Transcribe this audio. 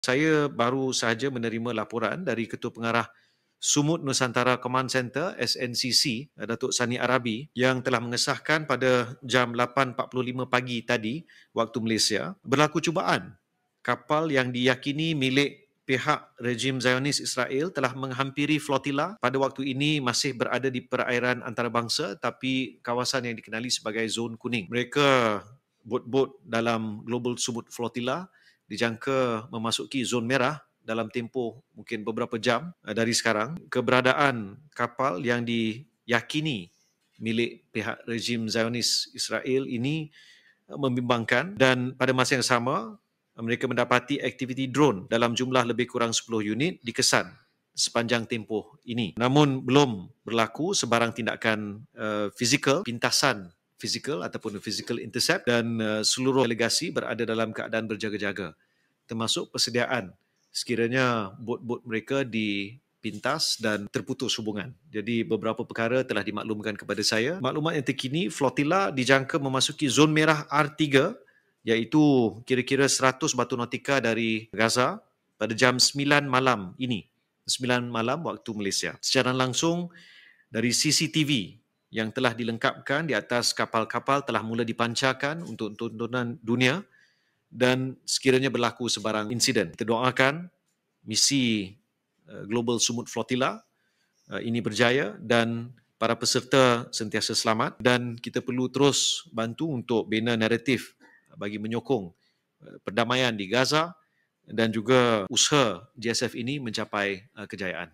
Saya baru sahaja menerima laporan dari Ketua Pengarah Sumut Nusantara Command Center SNCC, Datuk Sani Arabi, yang telah mengesahkan pada jam 8.45 pagi tadi waktu Malaysia, berlaku cubaan. Kapal yang diyakini milik pihak rejim Zionis Israel telah menghampiri flotila. Pada waktu ini masih berada di perairan antarabangsa, tapi kawasan yang dikenali sebagai zon kuning. Mereka bot-bot dalam Global Sumut Flotilla dijangka memasuki zon merah dalam tempoh mungkin beberapa jam dari sekarang. Keberadaan kapal yang diyakini milik pihak rejim Zionis Israel ini membimbangkan, dan pada masa yang sama mereka mendapati aktiviti drone dalam jumlah lebih kurang 10 unit dikesan sepanjang tempoh ini. Namun belum berlaku sebarang tindakan fizikal, pintasan fizikal ataupun physical intercept, dan seluruh delegasi berada dalam keadaan berjaga-jaga, termasuk persediaan sekiranya bot-bot mereka dipintas dan terputus hubungan. Jadi beberapa perkara telah dimaklumkan kepada saya. Maklumat yang terkini, flotila dijangka memasuki zon merah R3, iaitu kira-kira 100 batu nautika dari Gaza pada jam 9 malam ini. 9 malam waktu Malaysia. Secara langsung dari CCTV yang telah dilengkapkan di atas kapal-kapal telah mula dipancarkan untuk tontonan dunia, dan sekiranya berlaku sebarang insiden, kita doakan misi Global Sumut Flotilla ini berjaya dan para peserta sentiasa selamat, dan kita perlu terus bantu untuk bina naratif bagi menyokong perdamaian di Gaza dan juga usaha GSF ini mencapai kejayaan.